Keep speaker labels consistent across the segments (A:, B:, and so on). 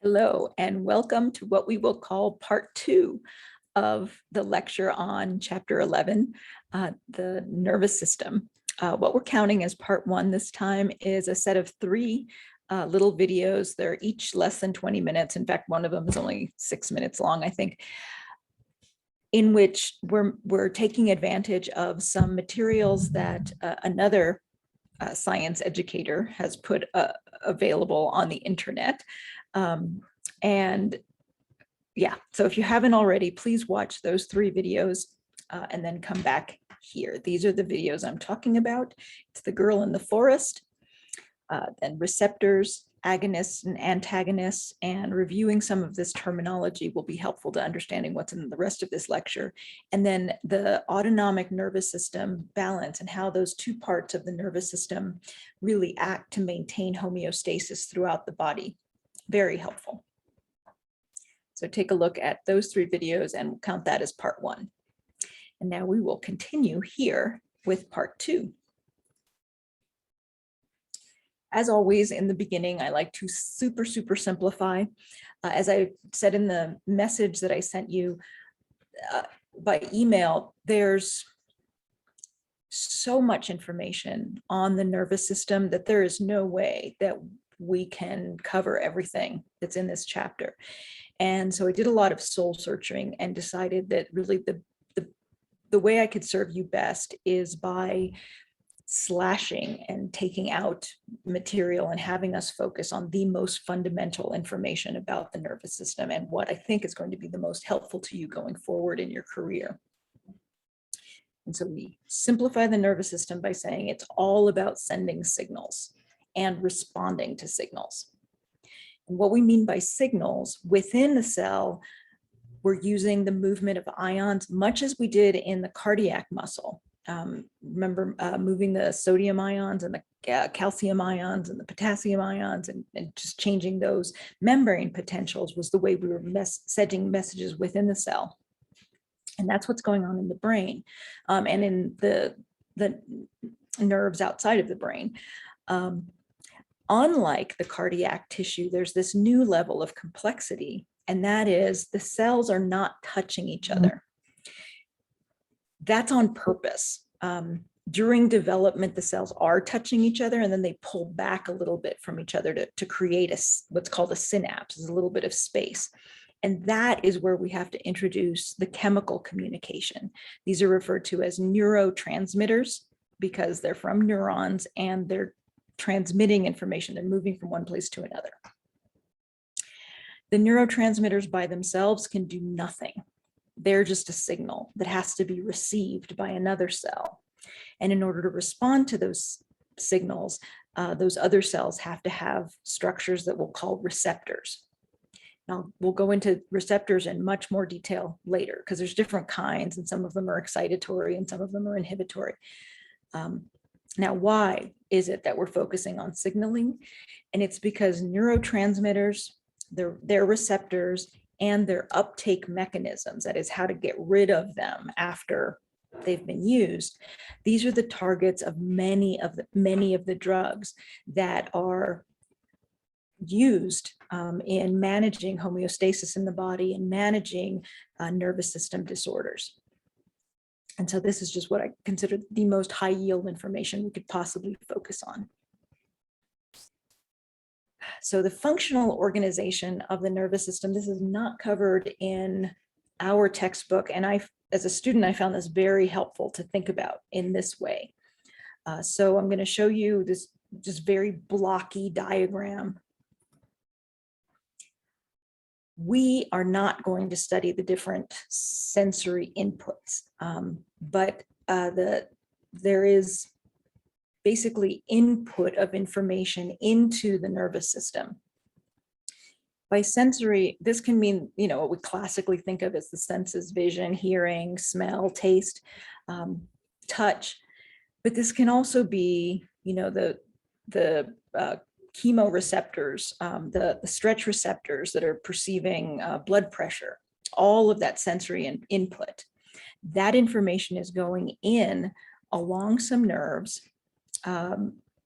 A: Hello, and welcome to what we will call part 2 of the lecture on chapter 11, the nervous system. What we're counting as part 1 this time is a set of 3 little videos. They're each less than 20 minutes. In fact, one of them is only 6 minutes long, I think, in which we're taking advantage of some materials that another science educator has put available on the internet. And yeah, so if you haven't already, please watch those 3 videos and then come back here. These are the videos I'm talking about. It's the girl in the forest, then receptors, agonists and antagonists, and reviewing some of this terminology will be helpful to understanding what's in the rest of this lecture. And then the autonomic nervous system balance and how those 2 parts of the nervous system really act to maintain homeostasis throughout the body. Very helpful. So take a look at those 3 videos and we'll count that as part 1. And now we will continue here with part 2. As always, in the beginning, I like to super simplify. As I said in the message that I sent you by email, there's so much information on the nervous system that there is no way that we can cover everything that's in this chapter. And so I did a lot of soul searching and decided that really the way I could serve you best is by slashing and taking out material and having us focus on the most fundamental information about the nervous system and what I think is going to be the most helpful to you going forward in your career. And so we simplify the nervous system by saying it's all about sending signals and responding to signals. And what we mean by signals within the cell, we're using the movement of ions, much as we did in the cardiac muscle. Remember moving the sodium ions and the calcium ions and the potassium ions and just changing those membrane potentials was the way we were sending messages within the cell. And that's what's going on in the brain and in the nerves outside of the brain. Unlike the cardiac tissue, there's this new level of complexity, and that is the cells are not touching each other. That's on purpose. During development, the cells are touching each other, and then they pull back a little bit from each other to create what's called a synapse, is a little bit of space. And that is where we have to introduce the chemical communication. These are referred to as neurotransmitters because they're from neurons and they're transmitting information. They're moving from one place to another. The neurotransmitters by themselves can do nothing. They're just a signal that has to be received by another cell. And in order to respond to those signals, those other cells have to have structures that we'll call receptors. Now, we'll go into receptors in much more detail later because there's different kinds and some of them are excitatory and some of them are inhibitory. Now, why is it that we're focusing on signaling? And it's because neurotransmitters, their receptors, and their uptake mechanisms, that is how to get rid of them after they've been used. These are the targets of many of the drugs that are used in managing homeostasis in the body and managing nervous system disorders. And so this is just what I consider the most high yield information we could possibly focus on. So the functional organization of the nervous system, this is not covered in our textbook. And as a student, I found this very helpful to think about in this way. So I'm going to show you this just very blocky diagram. We are not going to study the different sensory inputs, but there is basically input of information into the nervous system. By sensory, this can mean, what we classically think of as the senses: vision, hearing, smell, taste, touch. But this can also be, the chemoreceptors, the stretch receptors that are perceiving blood pressure, all of that sensory input. That information is going in along some nerves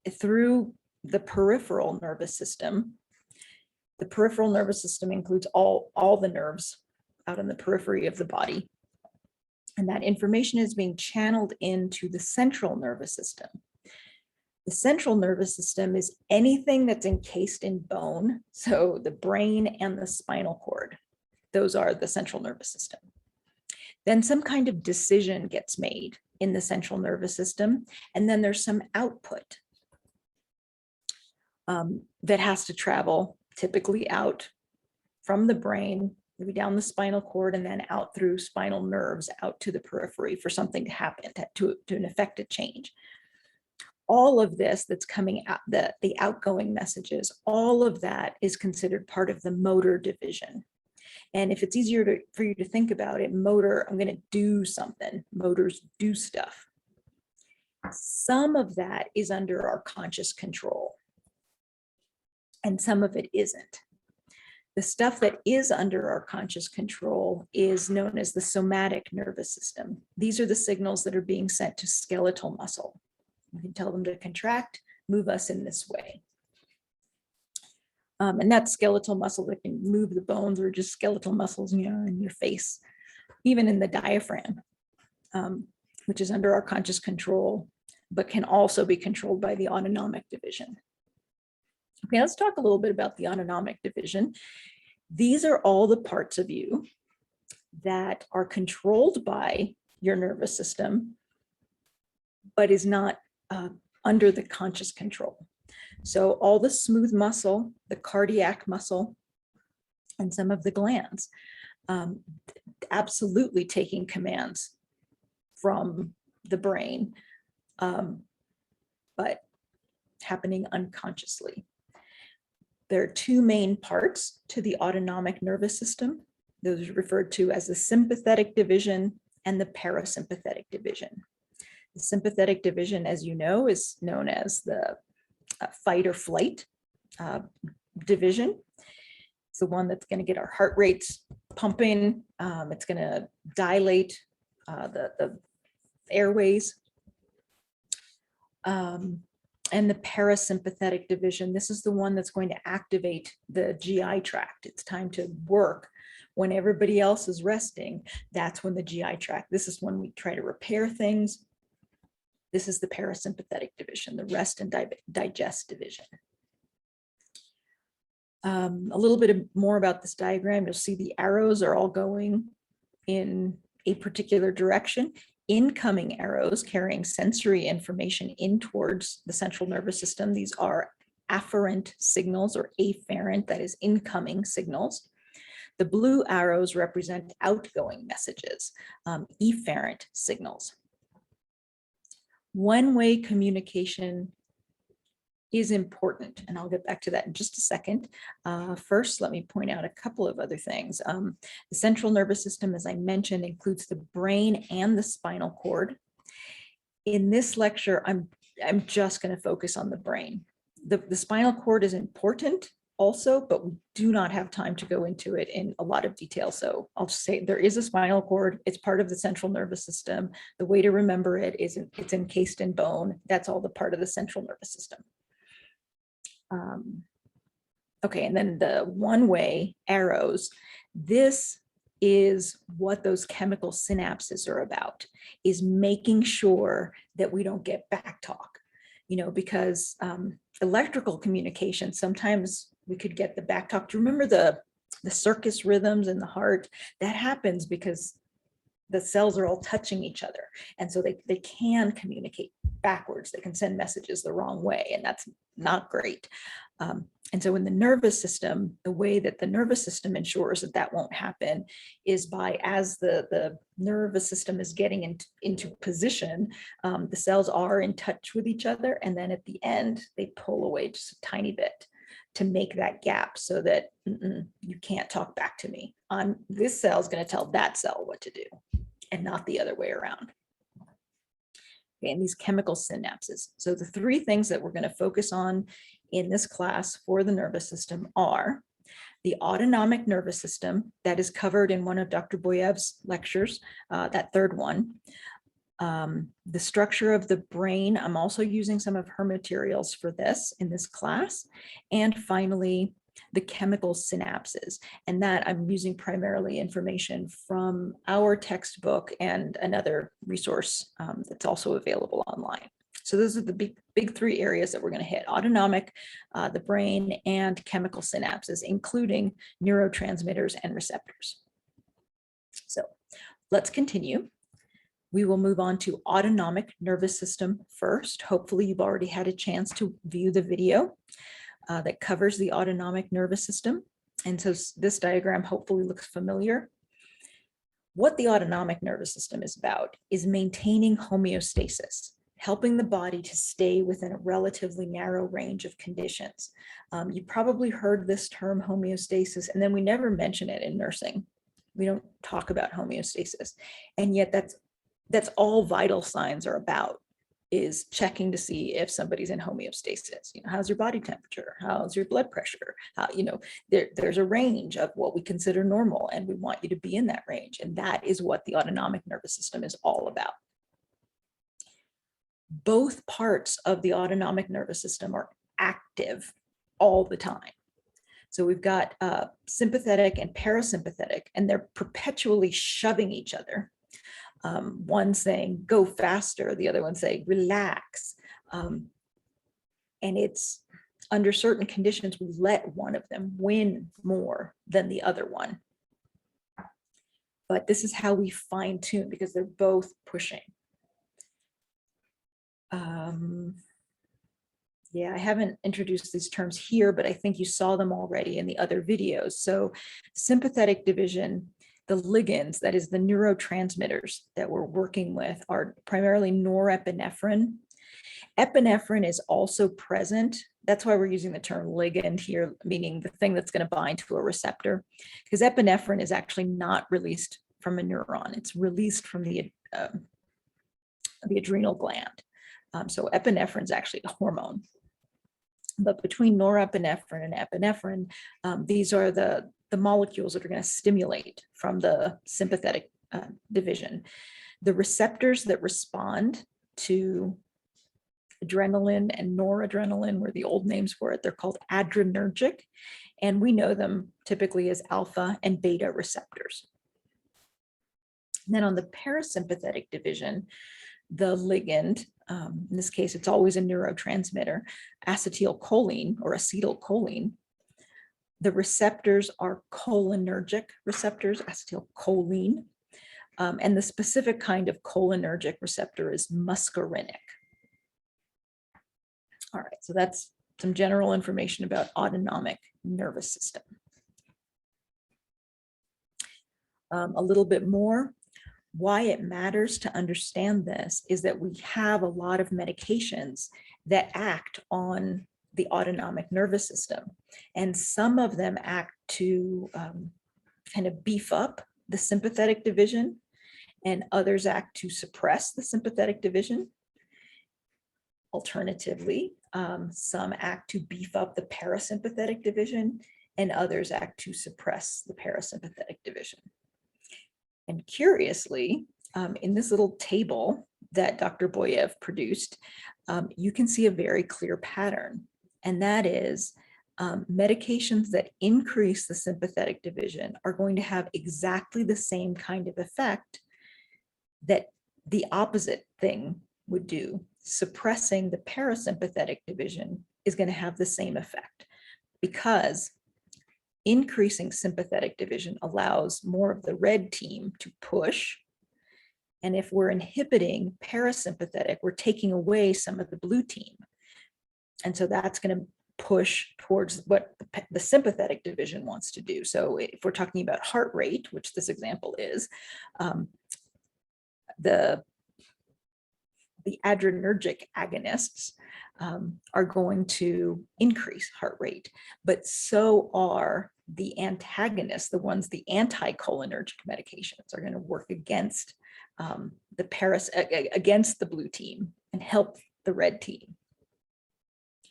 A: through the peripheral nervous system The peripheral nervous system includes all the nerves out in the periphery of the body. And that information is being channeled into the central nervous system. The central nervous system is anything that's encased in bone, so the brain and the spinal cord. Those are the central nervous system. Then some kind of decision gets made in the central nervous system, and then there's some output that has to travel typically out from the brain, maybe down the spinal cord, and then out through spinal nerves out to the periphery for something to happen, to affect a change. All of this that's coming out, the outgoing messages, all of that is considered part of the motor division. And if it's easier for you to think about it, motor, I'm going to do something. Motors do stuff. Some of that is under our conscious control, and some of it isn't. The stuff that is under our conscious control is known as the somatic nervous system. These are the signals that are being sent to skeletal muscle. You can tell them to contract, move us in this way. And that skeletal muscle that can move the bones, or just skeletal muscles, in your face, even in the diaphragm, which is under our conscious control, but can also be controlled by the autonomic division. Okay, let's talk a little bit about the autonomic division. These are all the parts of you that are controlled by your nervous system, but is not under the conscious control. So all the smooth muscle, the cardiac muscle, and some of the glands, absolutely taking commands from the brain, but happening unconsciously. There are two main parts to the autonomic nervous system. Those are referred to as the sympathetic division and the parasympathetic division. The sympathetic division, as you know, is known as the fight or flight division. It's the one that's going to get our heart rates pumping. It's going to dilate the airways. And the parasympathetic division, this is the one that's going to activate the GI tract. It's time to work. When everybody else is resting, that's when the GI tract, this is when we try to repair things. This is the parasympathetic division, the rest and digest division. A little bit more about this diagram. You'll see the arrows are all going in a particular direction. Incoming arrows carrying sensory information in towards the central nervous system. These are afferent signals, or afferent, that is incoming signals. The blue arrows represent outgoing messages, efferent signals. One-way communication is important, and I'll get back to that in just a second. First, let me point out a couple of other things. The central nervous system, as I mentioned, includes the brain and the spinal cord. In this lecture, I'm just going to focus on the brain. The spinal cord is important also, but we do not have time to go into it in a lot of detail. So I'll just say there is a spinal cord. It's part of the central nervous system. The way to remember it is it's encased in bone. That's all the part of the central nervous system. Okay, and then the one-way arrows, this is what those chemical synapses are about, is making sure that we don't get back talk, because electrical communication, sometimes we could get the back talk. Do you remember the circus rhythms in the heart? That happens because the cells are all touching each other. And so they can communicate backwards. They can send messages the wrong way, and that's not great. And so in the nervous system, the way that the nervous system ensures that that won't happen is by, as the nervous system is getting into position, the cells are in touch with each other. And then at the end, they pull away just a tiny bit to make that gap so that you can't talk back to me. This cell is going to tell that cell what to do and not the other way around. Okay, and these chemical synapses. So the three things that we're going to focus on in this class for the nervous system are the autonomic nervous system, that is covered in one of Dr. Boyev's lectures, that third one. The structure of the brain, I'm also using some of her materials for this in this class. And finally, the chemical synapses. And that I'm using primarily information from our textbook and another resource that's also available online. So those are the big three areas that we're going to hit: autonomic, the brain, and chemical synapses, including neurotransmitters and receptors. So let's continue. We will move on to autonomic nervous system first. Hopefully you've already had a chance to view the video that covers the autonomic nervous system. And so this diagram hopefully looks familiar. What the autonomic nervous system is about is maintaining homeostasis, helping the body to stay within a relatively narrow range of conditions. You probably heard this term homeostasis, and then we never mention it in nursing. We don't talk about homeostasis. And yet that's all vital signs are about, is checking to see if somebody's in homeostasis. How's your body temperature? How's your blood pressure? There's a range of what we consider normal, and we want you to be in that range. And that is what the autonomic nervous system is all about. Both parts of the autonomic nervous system are active all the time. So we've got sympathetic and parasympathetic, and they're perpetually shoving each other. One saying, go faster, the other one saying, relax. And it's under certain conditions, we let one of them win more than the other one. But this is how we fine tune, because they're both pushing. Yeah, I haven't introduced these terms here, but I think you saw them already in the other videos. So sympathetic division, the ligands, that is the neurotransmitters that we're working with, are primarily norepinephrine. Epinephrine is also present. That's why we're using the term ligand here, meaning the thing that's going to bind to a receptor, because epinephrine is actually not released from a neuron. It's released from the adrenal gland. So epinephrine is actually a hormone. But between norepinephrine and epinephrine, these are the molecules that are going to stimulate from the sympathetic division. The receptors that respond to adrenaline and noradrenaline were the old names for it. They're called adrenergic, and we know them typically as alpha and beta receptors. And then on the parasympathetic division, the ligand, in this case, it's always a neurotransmitter, acetylcholine or acetylcholine. The receptors are cholinergic receptors, acetylcholine, and the specific kind of cholinergic receptor is muscarinic. All right, so that's some general information about autonomic nervous system. A little bit more. Why it matters to understand this is that we have a lot of medications that act on the autonomic nervous system, and some of them act to kind of beef up the sympathetic division, and others act to suppress the sympathetic division. Alternatively, some act to beef up the parasympathetic division, and others act to suppress the parasympathetic division. And curiously, in this little table that Dr. Boyev produced, you can see a very clear pattern, and that is medications that increase the sympathetic division are going to have exactly the same kind of effect that the opposite thing would do. Suppressing the parasympathetic division is going to have the same effect, because increasing sympathetic division allows more of the red team to push. And if we're inhibiting parasympathetic, we're taking away some of the blue team. And so that's going to push towards what the sympathetic division wants to do. So if we're talking about heart rate, which this example is, the adrenergic agonists are going to increase heart rate, but so are the antagonists, the ones, the anticholinergic medications are going to work against against the blue team and help the red team.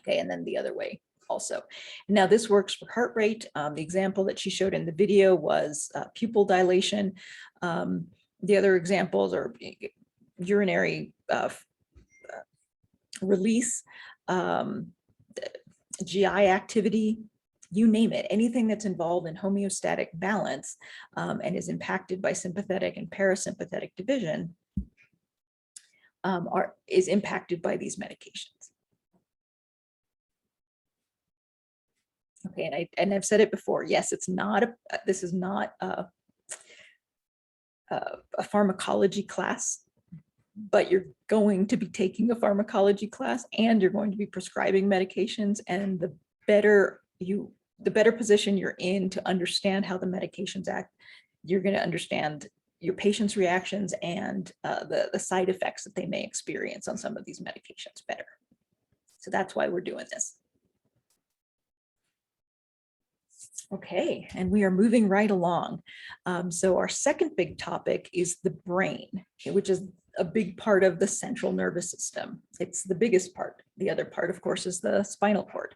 A: Okay, and then the other way also. Now this works for heart rate. The example that she showed in the video was pupil dilation. The other examples are urinary release, GI activity, you name it, anything that's involved in homeostatic balance and is impacted by sympathetic and parasympathetic division is impacted by these medications. Okay, and I've said it before. Yes, it's not this is not a pharmacology class, but you're going to be taking a pharmacology class and you're going to be prescribing medications, and the better position you're in to understand how the medications act, you're going to understand your patient's reactions and the side effects that they may experience on some of these medications better. So that's why we're doing this. Okay, and we are moving right along. So our second big topic is the brain, which is a big part of the central nervous system. It's the biggest part. The other part, of course, is the spinal cord.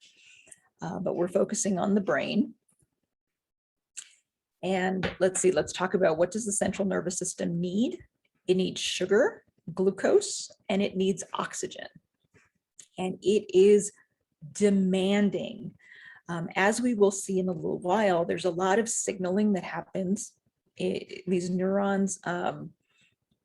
A: But we're focusing on the brain. And let's talk about, what does the central nervous system need? It needs sugar, glucose, and it needs oxygen. And it is demanding. As we will see in a little while, there's a lot of signaling that happens in these neurons.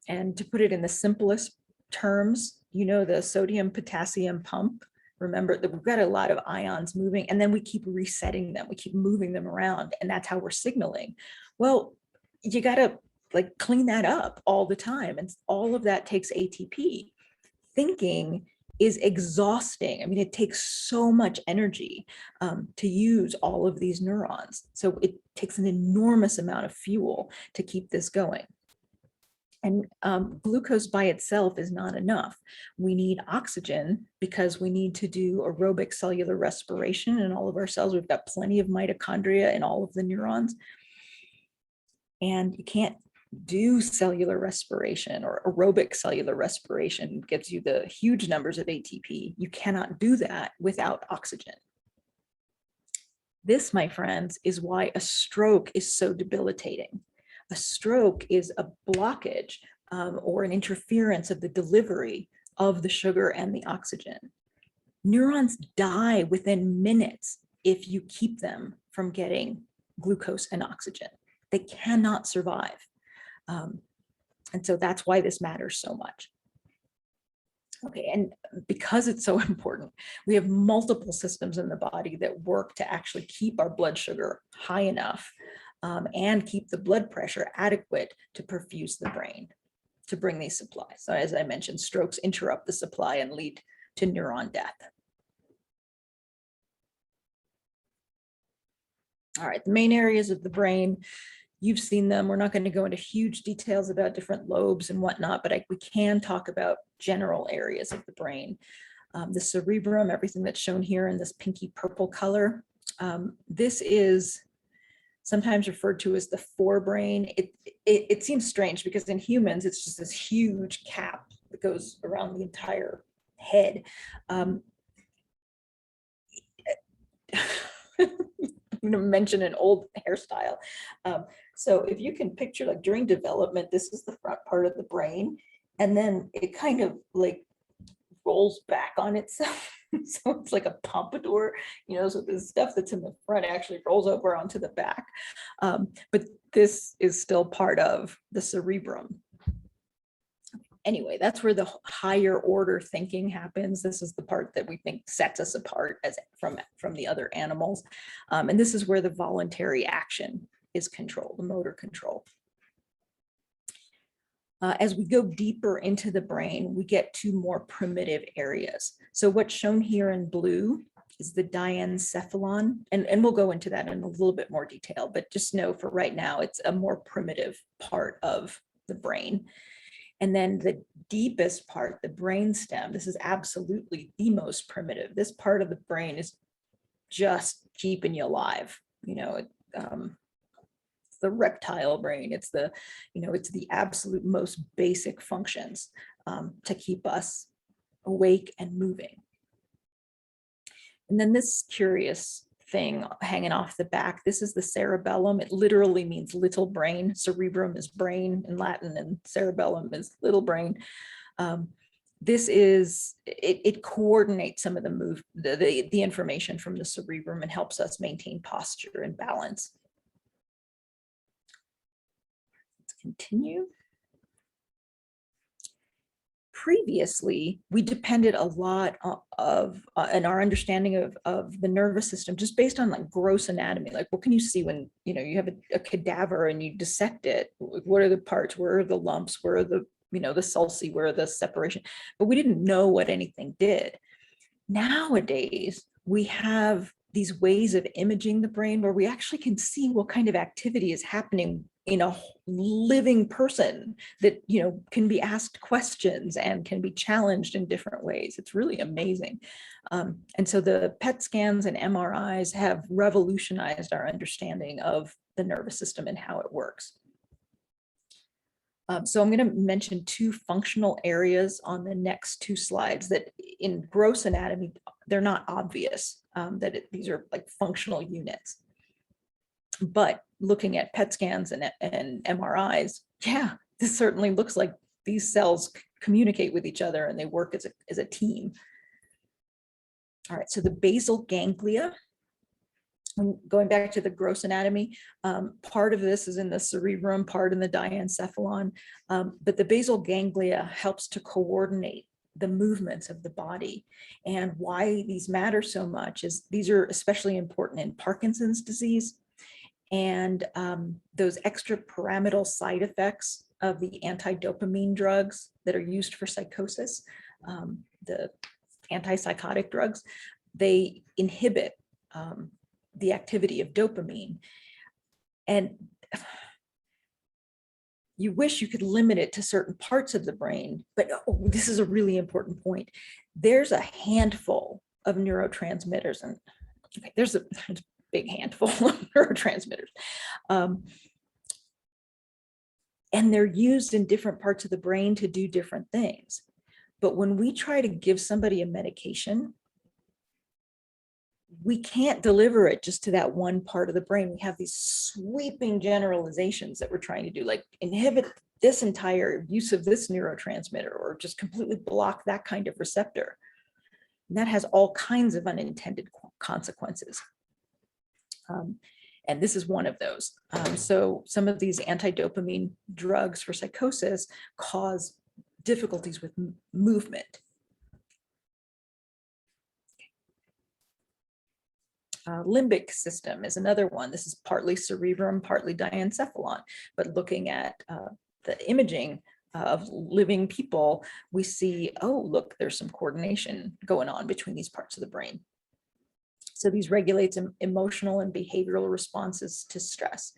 A: And to put it in the simplest terms, the sodium potassium pump. Remember that we've got a lot of ions moving, and then we keep resetting them. We keep moving them around, and that's how we're signaling. Well, you got to clean that up all the time. And all of that takes ATP. Thinking is exhausting. I mean, it takes so much energy to use all of these neurons. So it takes an enormous amount of fuel to keep this going. And glucose by itself is not enough. We need oxygen because we need to do aerobic cellular respiration in all of our cells. We've got plenty of mitochondria in all of the neurons. And you can't do cellular respiration, or aerobic cellular respiration gives you the huge numbers of ATP. You cannot do that without oxygen. This, my friends, is why a stroke is so debilitating. A stroke is a blockage or an interference of the delivery of the sugar and the oxygen. Neurons die within minutes if you keep them from getting glucose and oxygen. They cannot survive. And so that's why this matters so much. Okay, and because it's so important, we have multiple systems in the body that work to actually keep our blood sugar high enough and keep the blood pressure adequate to perfuse the brain, to bring these supplies. So as I mentioned, strokes interrupt the supply and lead to neuron death. All right, the main areas of the brain, you've seen them. We're not going to go into huge details about different lobes and whatnot, but we can talk about general areas of the brain. The cerebrum, everything that's shown here in this pinky purple color. This is sometimes referred to as the forebrain. It seems strange because in humans, it's just this huge cap that goes around the entire head. I'm going to mention an old hairstyle. So if you can picture, during development, this is the front part of the brain, and then it kind of rolls back on itself. So it's like a pompadour, so the stuff that's in the front actually rolls over onto the back. But this is still part of the cerebrum. Anyway, that's where the higher order thinking happens. This is the part that we think sets us apart from the other animals. And this is where the voluntary action is controlled, the motor control. As we go deeper into the brain, we get to more primitive areas. So what's shown here in blue is the Diencephalon, and we'll go into that in a little bit more detail, but just know for right now, it's a more primitive part of the brain. And then the deepest part, the brainstem, this is absolutely the most primitive. This part of the brain is just keeping you alive. It's the reptile brain. It's the absolute most basic functions to keep us awake and moving. And then this curious thing hanging off the back, this is the cerebellum. It literally means little brain. Cerebrum is brain in Latin, and cerebellum is little brain. this is, it coordinates some of the information from the cerebrum and helps us maintain posture and balance. Let's continue. Previously, we depended a lot of in our understanding of the nervous system just based on like gross anatomy. Like, what can you see when you have a cadaver and you dissect it? What are the parts? Where are the lumps? Where are the the sulci? Where are the separation? But we didn't know what anything did. Nowadays, we have these ways of imaging the brain where we actually can see what kind of activity is happening in a living person that can be asked questions and can be challenged in different ways. It's really amazing. And so the PET scans and MRIs have revolutionized our understanding of the nervous system and how it works. So I'm going to mention two functional areas on the next two slides that in gross anatomy, they're not obvious these are like functional units. But looking at PET scans and MRIs, yeah, this certainly looks like these cells communicate with each other and they work as a team. All right, so the basal ganglia, going back to the gross anatomy, part of this is in the cerebrum, part in the diencephalon, but the basal ganglia helps to coordinate the movements of the body. And why these matter so much is these are especially important in Parkinson's disease and those extrapyramidal side effects of the anti-dopamine drugs that are used for psychosis, the antipsychotic drugs, they inhibit the activity of dopamine. And you wish you could limit it to certain parts of the brain, but this is a really important point. There's a handful of neurotransmitters, and there's a big handful of neurotransmitters. And they're used in different parts of the brain to do different things. But when we try to give somebody a medication, we can't deliver it just to that one part of the brain. We have these sweeping generalizations that we're trying to do, like inhibit this entire use of this neurotransmitter or just completely block that kind of receptor. And that has all kinds of unintended consequences. And this is one of those. So some of these anti-dopamine drugs for psychosis cause difficulties with movement. Limbic system is another one. This is partly cerebrum, partly diencephalon, but looking at the imaging of living people, we see, oh, look, there's some coordination going on between these parts of the brain. So these regulate emotional and behavioral responses to stress,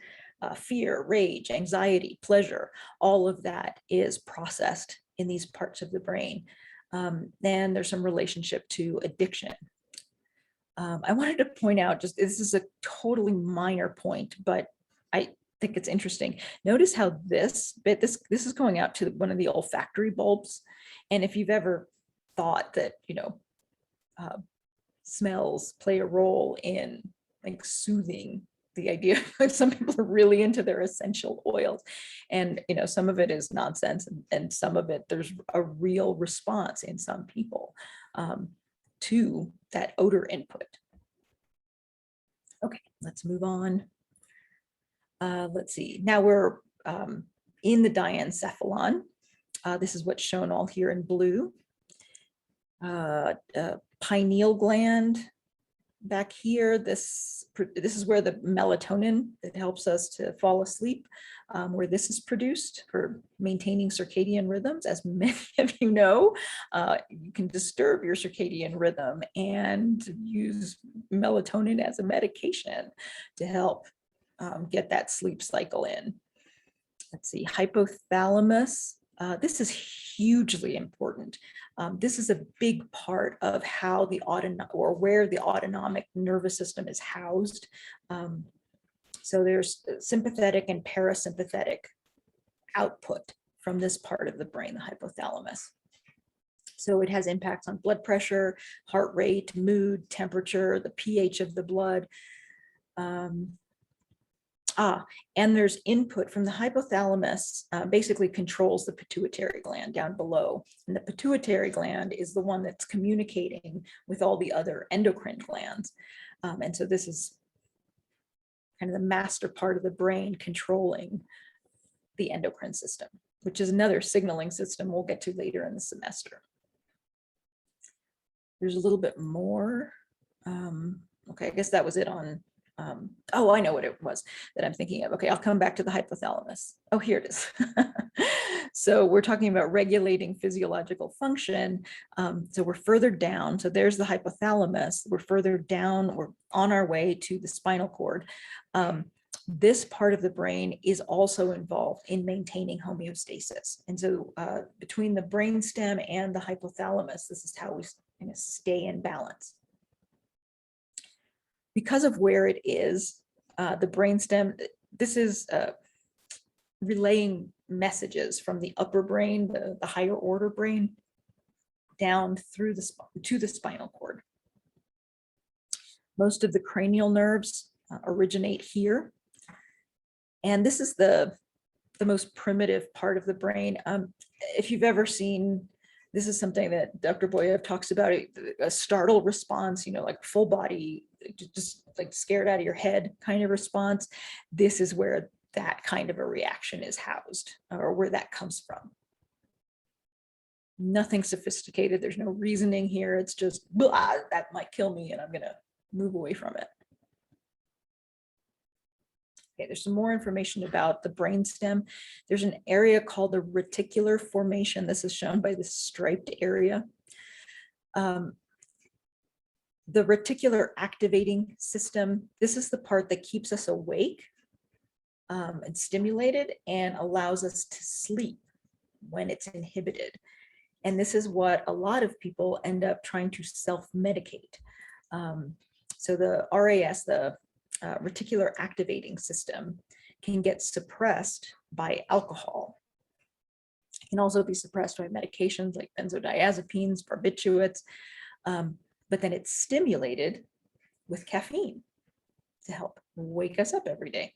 A: fear, rage, anxiety, pleasure. All of that is processed in these parts of the brain. And there's some relationship to addiction. I wanted to point out, just this is a totally minor point, but I think it's interesting. Notice how this is going out to one of the olfactory bulbs. And if you've ever thought that, smells play a role in like soothing, the idea like some people are really into their essential oils, and some of it is nonsense, and some of it there's a real response in some people to that odor input. Okay, let's move on. Let's see, now we're in the diencephalon. This is what's shown all here in blue. Pineal gland back here, this is where the melatonin that helps us to fall asleep, where this is produced for maintaining circadian rhythms. As many of you know, you can disturb your circadian rhythm and use melatonin as a medication to help get that sleep cycle in. Let's see, hypothalamus. This is hugely important. This is a big part of how where the autonomic nervous system is housed. So there's sympathetic and parasympathetic output from this part of the brain, the hypothalamus. So it has impacts on blood pressure, heart rate, mood, temperature, the pH of the blood. And there's input from the hypothalamus, basically controls the pituitary gland down below. And the pituitary gland is the one that's communicating with all the other endocrine glands. And so this is kind of the master part of the brain controlling the endocrine system, which is another signaling system we'll get to later in the semester. There's a little bit more. Okay, I guess that was it on, oh, I know what it was that I'm thinking of. Okay, I'll come back to the hypothalamus. Oh, here it is. So we're talking about regulating physiological function. So we're further down. So there's the hypothalamus. We're further down. We're on our way to the spinal cord. This part of the brain is also involved in maintaining homeostasis. And so between the brainstem and the hypothalamus, this is how we kind of stay in balance. Because of where it is, the brainstem, this is relaying messages from the upper brain, the higher order brain, down through to the spinal cord. Most of the cranial nerves originate here. And this is the most primitive part of the brain. If you've ever seen, this is something that Dr. Boyev talks about, a startle response, like full body, just like scared out of your head kind of response. This is where that kind of a reaction is housed, or where that comes from. Nothing sophisticated. There's no reasoning here. It's just, that might kill me and I'm going to move away from it. Okay, there's some more information about the brainstem. There's an area called the reticular formation. This is shown by this striped area. The reticular activating system, this is the part that keeps us awake and stimulated and allows us to sleep when it's inhibited. And this is what a lot of people end up trying to self-medicate. So the RAS, the reticular activating system, can get suppressed by alcohol. It can also be suppressed by medications like benzodiazepines, barbiturates, but then it's stimulated with caffeine to help wake us up every day.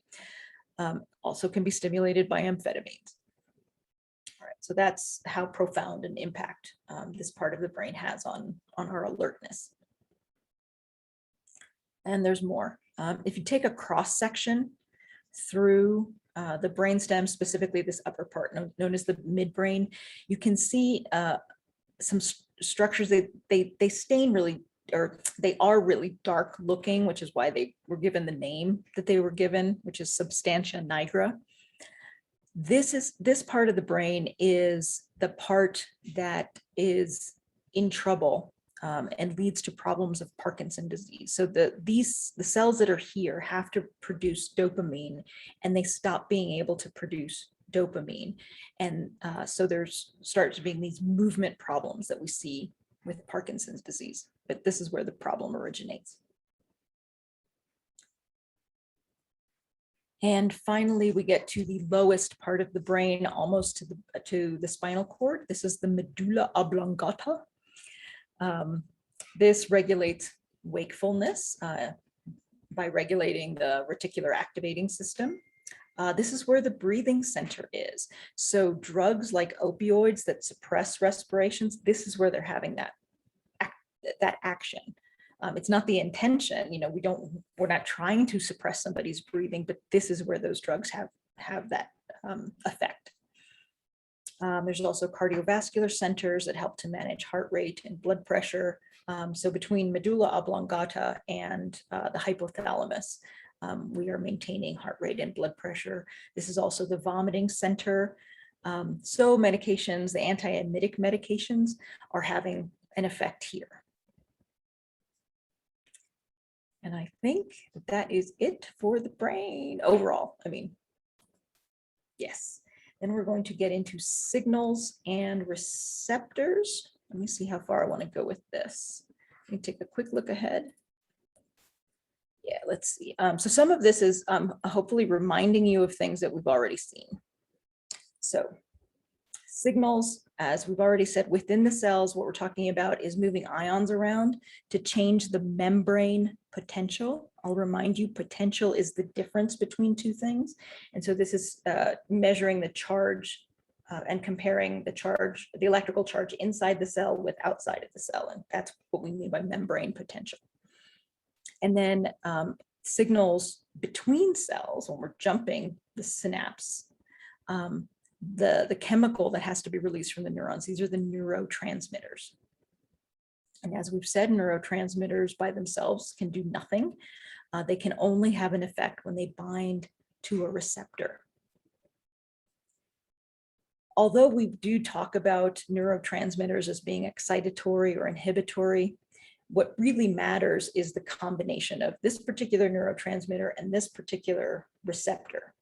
A: Also can be stimulated by amphetamines. All right, so that's how profound an impact this part of the brain has on our alertness. And there's more. If you take a cross section through the brainstem, specifically this upper part known as the midbrain, you can see some structures that they stain really, or they are really dark looking, which is why they were given the name that they were given, which is substantia nigra. This part of the brain is the part that is in trouble and leads to problems of Parkinson's disease. So the cells that are here have to produce dopamine, and they stop being able to produce dopamine. And so there's starts being these movement problems that we see with Parkinson's disease, but this is where the problem originates. And finally, we get to the lowest part of the brain, almost to the spinal cord. This is the medulla oblongata. This regulates wakefulness by regulating the reticular activating system. This is where the breathing center is. So drugs like opioids that suppress respirations, this is where they're having that action. It's not the intention, we're not trying to suppress somebody's breathing, but this is where those drugs have that effect. There's also cardiovascular centers that help to manage heart rate and blood pressure. So between medulla oblongata and the hypothalamus, we are maintaining heart rate and blood pressure. This is also the vomiting center. So medications, the anti-emetic medications, are having an effect here. And I think that is it for the brain overall. Yes. Then we're going to get into signals and receptors. Let me see how far I want to go with this. Let me take a quick look ahead. Yeah, let's see. So some of this is hopefully reminding you of things that we've already seen. So signals, as we've already said, within the cells, what we're talking about is moving ions around to change the membrane potential I'll remind you, potential is the difference between two things. And so this is measuring the charge and comparing the electrical charge inside the cell with outside of the cell. And that's what we mean by membrane potential. And then signals between cells, when we're jumping the synapse, the chemical that has to be released from the neurons, these are the neurotransmitters. And as we've said, neurotransmitters by themselves can do nothing. They can only have an effect when they bind to a receptor. Although we do talk about neurotransmitters as being excitatory or inhibitory, what really matters is the combination of this particular neurotransmitter and this particular receptor.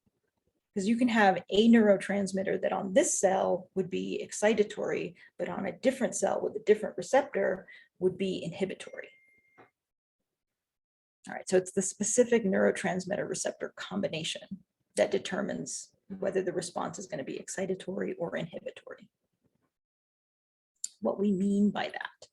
A: Because you can have a neurotransmitter that on this cell would be excitatory, but on a different cell with a different receptor would be inhibitory. All right, so it's the specific neurotransmitter receptor combination that determines whether the response is going to be excitatory or inhibitory. What we mean by that.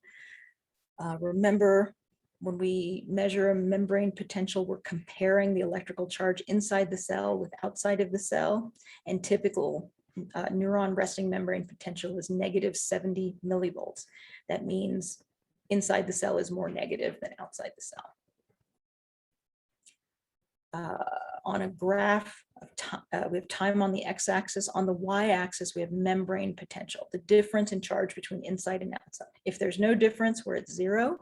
A: Remember, when we measure a membrane potential, we're comparing the electrical charge inside the cell with outside of the cell, and typical neuron resting membrane potential is negative 70 millivolts. That means inside the cell is more negative than outside the cell. On a graph of time, we have time on the x-axis. On the y-axis, we have membrane potential, the difference in charge between inside and outside. If there's no difference, we're at 0,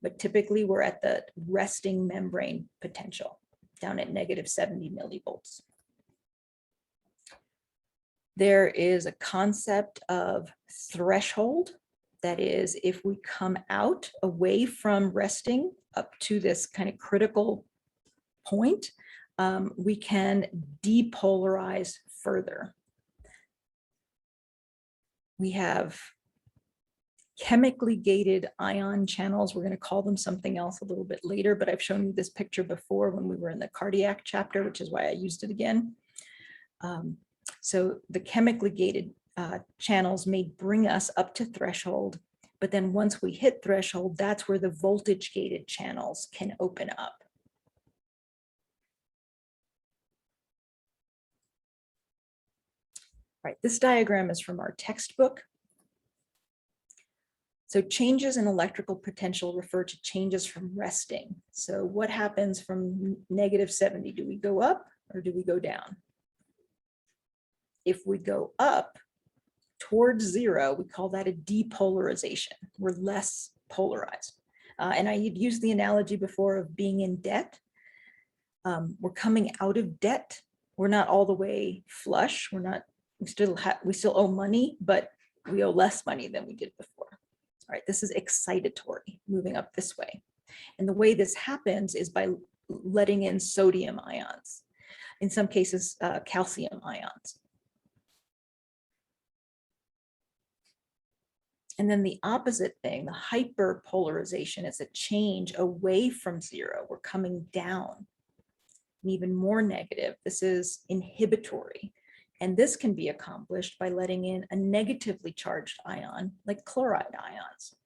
A: but typically we're at the resting membrane potential, down at negative 70 millivolts. There is a concept of threshold. That is, if we come out away from resting up to this kind of critical point, we can depolarize further. We have chemically gated ion channels. We're going to call them something else a little bit later, but I've shown you this picture before when we were in the cardiac chapter, which is why I used it again. So the chemically gated channels may bring us up to threshold, but then once we hit threshold, that's where the voltage gated channels can open up. Right, this diagram is from our textbook. So changes in electrical potential refer to changes from resting. So what happens from negative 70? Do we go up or do we go down? If we go up towards 0, we call that a depolarization. We're less polarized. And I had used the analogy before of being in debt. We're coming out of debt. We're not all the way flush. We still owe money, but we owe less money than we did before. All right, this is excitatory, moving up this way. And the way this happens is by letting in sodium ions, in some cases, calcium ions. And then the opposite thing, the hyperpolarization, is a change away from 0. We're coming down, and even more negative. This is inhibitory. And this can be accomplished by letting in a negatively charged ion, like chloride ions.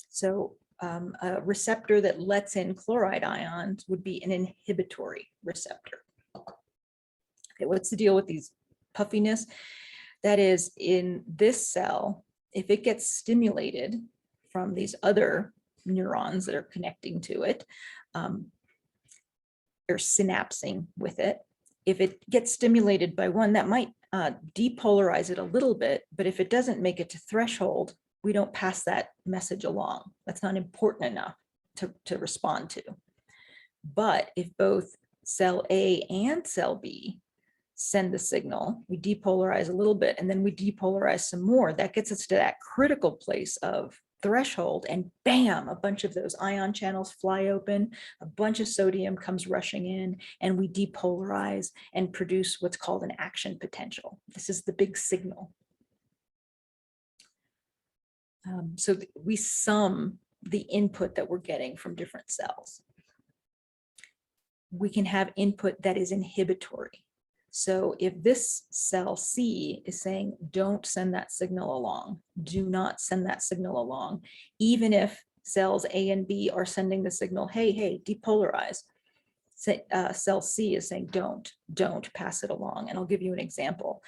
A: So a receptor that lets in chloride ions would be an inhibitory receptor. Okay, what's the deal with these puffiness? That is, in this cell, if it gets stimulated from these other neurons that are connecting to it, they're synapsing with it. If it gets stimulated by one, that might depolarize it a little bit, but if it doesn't make it to threshold, we don't pass that message along. That's not important enough to respond to. But if both cell A and cell B send the signal, we depolarize a little bit, and then we depolarize some more, that gets us to that critical place of threshold, and bam, a bunch of those ion channels fly open, a bunch of sodium comes rushing in, and we depolarize and produce what's called an action potential. This is the big signal. So we sum the input that we're getting from different cells. We can have input that is inhibitory. So if this cell C is saying, don't send that signal along, do not send that signal along, even if cells A and B are sending the signal, hey, depolarize. Cell C is saying, don't pass it along. And I'll give you an example.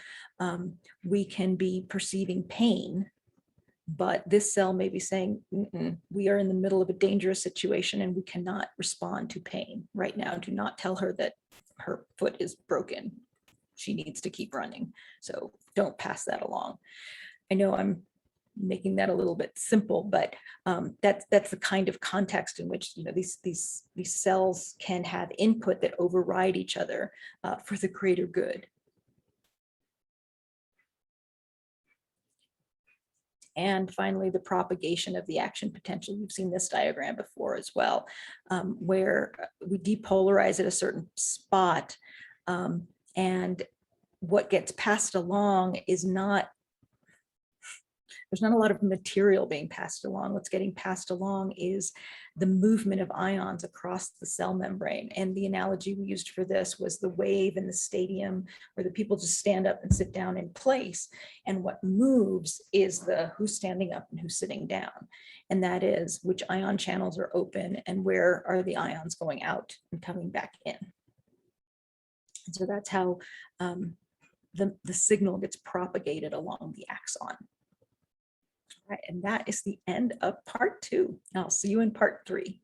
A: We can be perceiving pain, but this cell may be saying, we are in the middle of a dangerous situation and we cannot respond to pain right now. Do not tell her that her foot is broken. She needs to keep running. So don't pass that along. I know I'm making that a little bit simple, but that's the kind of context in which, you know, these cells can have input that override each other for the greater good. And finally, the propagation of the action potential. You've seen this diagram before as well, where we depolarize at a certain spot, and what gets passed along is not, there's not a lot of material being passed along. What's getting passed along is the movement of ions across the cell membrane. And the analogy we used for this was the wave in the stadium where the people just stand up and sit down in place. And what moves is the who's standing up and who's sitting down. And that is which ion channels are open and where are the ions going out and coming back in. And so that's how the signal gets propagated along the axon. Right, and that is the end of part 2. I'll see you in part 3.